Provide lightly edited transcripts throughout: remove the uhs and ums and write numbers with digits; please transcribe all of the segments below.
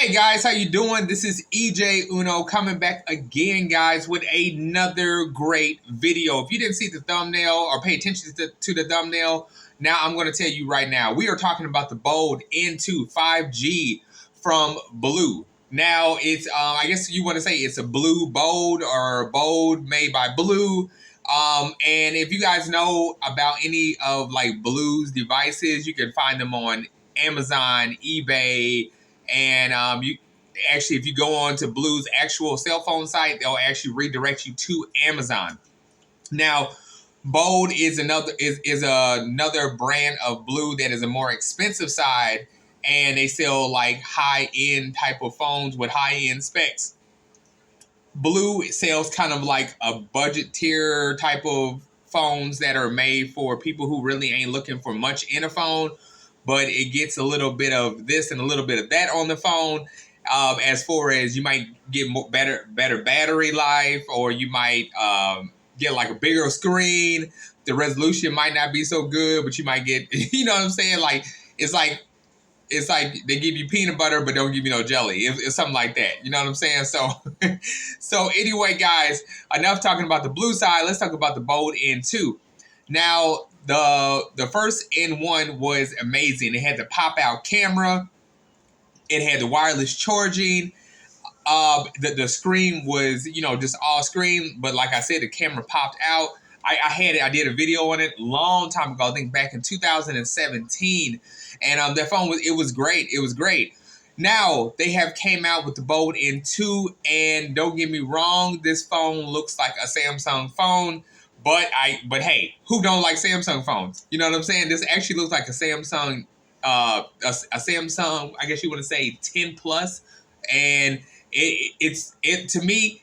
Hey guys, how you doing? This is EJ Uno coming back again, guys, with another great video. If you didn't see the thumbnail or pay attention to the thumbnail, now I'm going to tell you right now. We are talking about the Bold N2 5G from Blue. Now, it's I guess you want to say it's a Blue Bold or Bold made by Blue. And if you guys know about any of like Blue's devices, you can find them on Amazon, eBay, and you actually, if you go on to Blue's actual cell phone site, they'll actually redirect you to Amazon. Now, Bold is another brand of Blue that is a more expensive side, and they sell like high end type of phones with high end specs. Blue sells kind of like a budget tier type of phones that are made for people who really ain't looking for much in a phone, but it gets a little bit of this and a little bit of that on the phone. As far as you might get better battery life, or you might get like a bigger screen. The resolution might not be so good, but you might get, you know what I'm saying? Like it's like they give you peanut butter but don't give you no jelly. It's something like that. You know what I'm saying? So, so anyway, guys, enough talking about the Blue side. Let's talk about the Bold N2. Now, the first N1 was amazing. It had the pop-out camera. It had the wireless charging. The screen was, just all screen. But like I said, the camera popped out. I had it. I did a video on it a long time ago. I think back in 2017. And that phone was great. It was great. Now they have came out with the Bold N2, and don't get me wrong, this phone looks like a Samsung phone. But hey, who don't like Samsung phones? You know what I'm saying? This actually looks like a Samsung, a Samsung, I guess you want to say 10 Plus, and it's to me,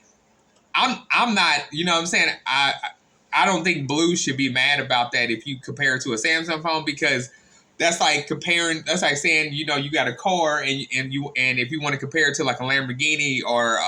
I'm not, you know what I'm saying? I don't think Blue should be mad about that if you compare it to a Samsung phone, because that's like comparing. That's like saying, you got a car and if you want to compare it to like a Lamborghini or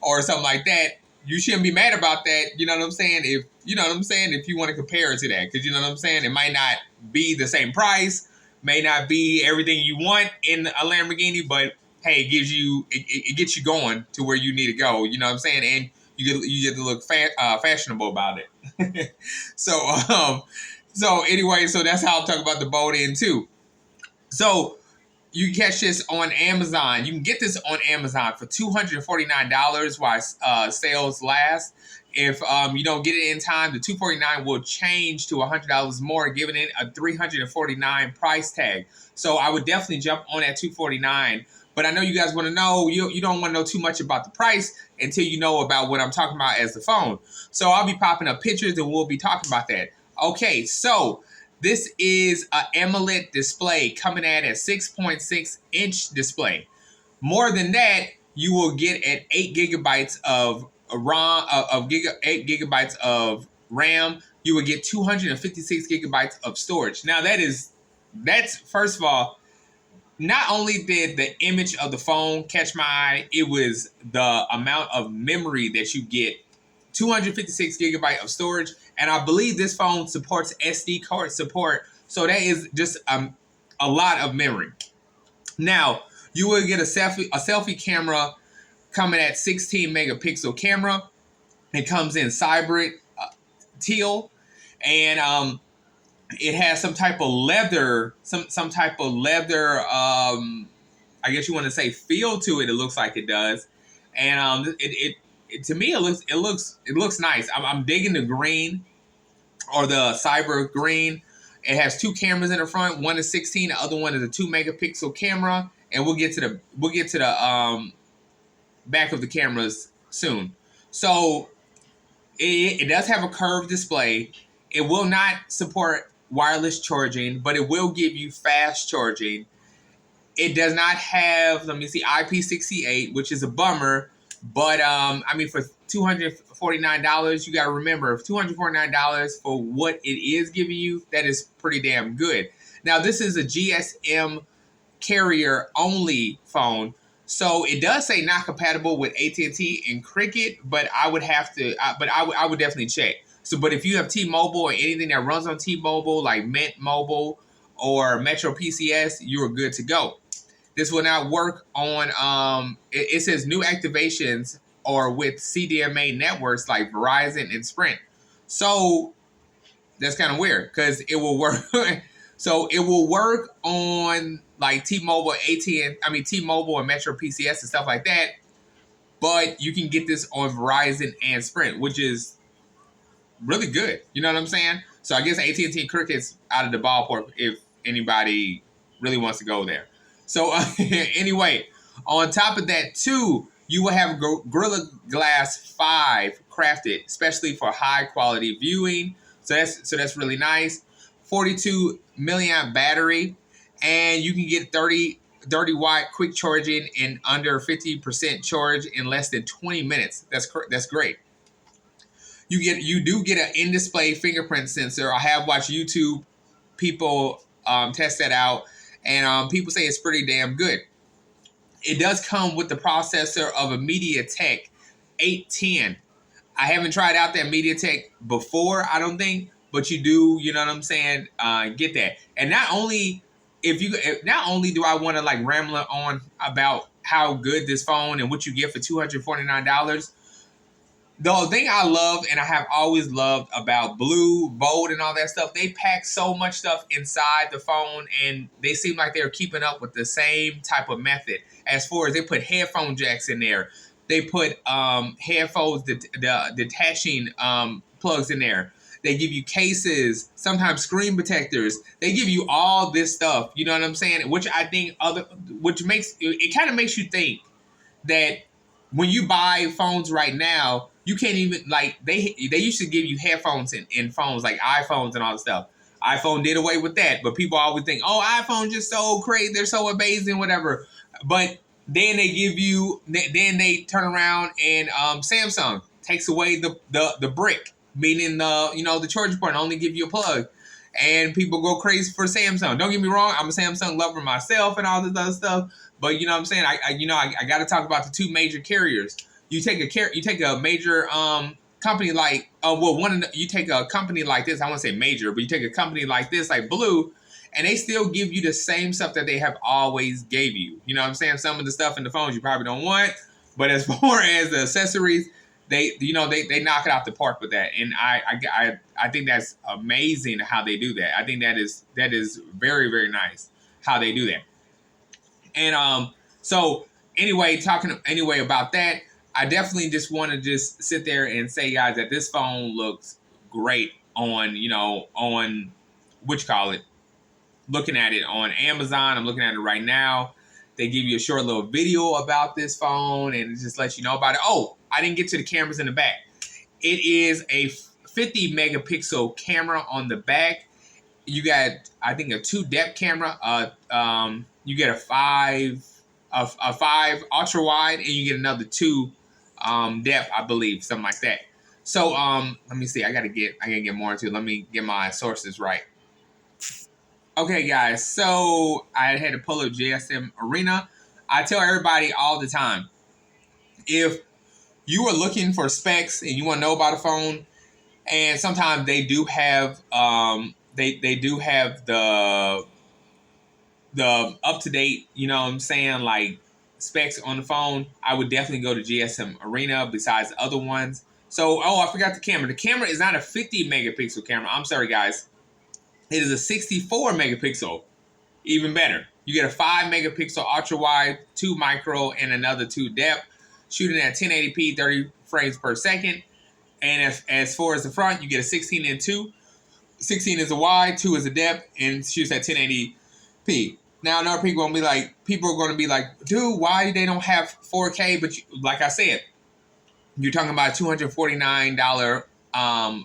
or something like that, you shouldn't be mad about that. You know what I'm saying? If if you want to compare it to that, because you know what I'm saying, it might not be the same price, may not be everything you want in a Lamborghini, but hey, it gets you going to where you need to go. You know what I'm saying? And you get to look fashionable about it. So anyway, so that's how I'll talk about the Bold N2. So you can catch this on Amazon. You can get this on Amazon for $249 while sales last. If you don't get it in time, the $249 will change to $100 more, giving it a $349 price tag. So I would definitely jump on at $249. But I know you guys want to know, you don't want to know too much about the price until you know about what I'm talking about as the phone. So I'll be popping up pictures and we'll be talking about that. Okay, so this is an AMOLED display coming at a 6.6-inch display. More than that, you will get at 8 gigabytes of RAM, 8 gigabytes of RAM. You will get 256 gigabytes of storage. Now that's first of all, not only did the image of the phone catch my eye, it was the amount of memory that you get. 256 gigabyte of storage, and I believe this phone supports SD card support, so that is just a lot of memory. Now, you will get a selfie camera coming at 16 megapixel camera. It comes in cybrid teal, and it has some type of leather, some type of leather. I guess you want to say feel to it. It looks like it does, and to me it looks nice. I'm digging the green, or the cyber green. It has two cameras in the front. One is 16. The other one is a 2 megapixel camera, and we'll get to the back of the cameras soon. So it does have a curved display. It will not support wireless charging, but it will give you fast charging. It does not have, let me see, IP68, which is a bummer. But for $249, you got to remember, $249 for what it is giving you, that is pretty damn good. Now, this is a GSM carrier only phone, so it does say not compatible with AT&T and Cricket, but I would have to, I would definitely check. So, but if you have T-Mobile or anything that runs on T-Mobile, like Mint Mobile or Metro PCS, you are good to go. This will not work on, it says new activations or with CDMA networks like Verizon and Sprint. So that's kind of weird because it will work. So it will work on like T-Mobile, T-Mobile and Metro PCS and stuff like that. But you can get this on Verizon and Sprint, which is really good. You know what I'm saying? So I guess AT&T Cricket's out of the ballpark if anybody really wants to go there. So anyway, on top of that too, you will have Gorilla Glass 5 crafted, especially for high quality viewing. So that's really nice. 42 milliamp battery, and you can get 30 watt quick charging in under 50% charge in less than 20 minutes. That's great. You do get an in-display fingerprint sensor. I have watched YouTube people test that out, and people say it's pretty damn good. It does come with the processor of a MediaTek 810. I haven't tried out that MediaTek before, I don't think, but you do, you know what I'm saying, get that. And not only do I want to like ramble on about how good this phone and what you get for $249. The thing I love and I have always loved about Blue, Bold, and all that stuff, they pack so much stuff inside the phone, and they seem like they're keeping up with the same type of method. As far as they put headphone jacks in there, they put headphones, the detaching plugs in there. They give you cases, sometimes screen protectors. They give you all this stuff. You know what I'm saying? Which I think makes it kind of makes you think that when you buy phones right now, you can't even like they used to give you headphones in phones like iPhones and all that stuff. iPhone did away with that, but people always think, oh, iPhone's just so crazy, they're so amazing, whatever. But then they turn around and Samsung takes away the brick, meaning the charging port, and only give you a plug. And people go crazy for Samsung. Don't get me wrong, I'm a Samsung lover myself and all this other stuff. But you know what I'm saying? I got to talk about the two major carriers. You take a major company like you take a company like this. I won't say major, but you take a company like this, like Blue, and they still give you the same stuff that they have always gave you. You know what I'm saying? Some of the stuff in the phones you probably don't want, but as far as the accessories, they knock it out the park with that. And I think that's amazing how they do that. I think that is very, very nice how they do that. And so anyway, talking about that, I definitely just want to just sit there and say, guys, that this phone looks great on looking at it on Amazon. I'm looking at it right now. They give you a short little video about this phone and it just lets you know about it. Oh, I didn't get to the cameras in the back. It is a 50 megapixel camera on the back. You got, I think, a 2 depth camera. You get a 5 ultra wide, and you get another 2 depth, I believe, something like that. So let me see. I gotta get more into it. Let me get my sources right. Okay, guys. So I had to pull up GSM Arena. I tell everybody all the time, if you are looking for specs and you want to know about a phone, and sometimes they do have they do have the up to date, you know what I'm saying, like specs on the phone, I would definitely go to GSM Arena besides the other ones. So, I forgot the camera. The camera is not a 50 megapixel camera. I'm sorry, guys. It is a 64 megapixel. Even better. You get a 5 megapixel ultra wide, 2 micro, and another 2 depth, shooting at 1080p, 30 frames per second. And as far as the front, you get a 16 and 2. 16 is a wide, 2 is a depth, and shoots at 1080p. Now, another people are going to be like, dude, why they don't have 4K? But like I said, you're talking about a $249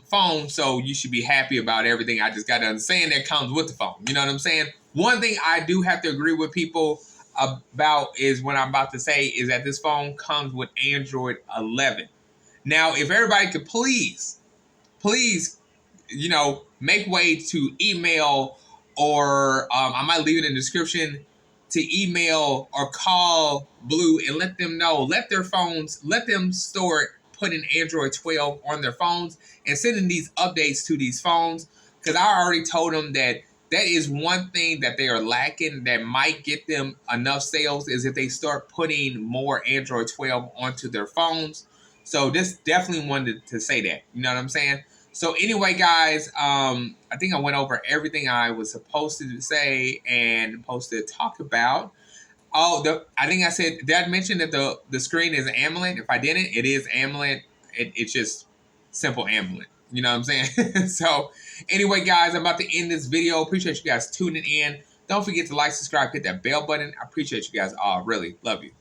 phone, so you should be happy about everything. I just got to understand that comes with the phone. You know what I'm saying? One thing I do have to agree with people about is what I'm about to say is that this phone comes with Android 11. Now, if everybody could please, make way to email, or I might leave it in the description, to email or call Blue and let them know, let them start putting Android 12 on their phones and sending these updates to these phones. Because I already told them that that is one thing that they are lacking that might get them enough sales is if they start putting more Android 12 onto their phones. So this definitely wanted to say that. You know what I'm saying? So anyway, guys, I think I went over everything I was supposed to say and supposed to talk about. Oh, I think I said, did I mention that the screen is AMOLED? If I didn't, it is AMOLED. It's just simple AMOLED. You know what I'm saying? So anyway, guys, I'm about to end this video. Appreciate you guys tuning in. Don't forget to like, subscribe, hit that bell button. I appreciate you guys all. Really love you.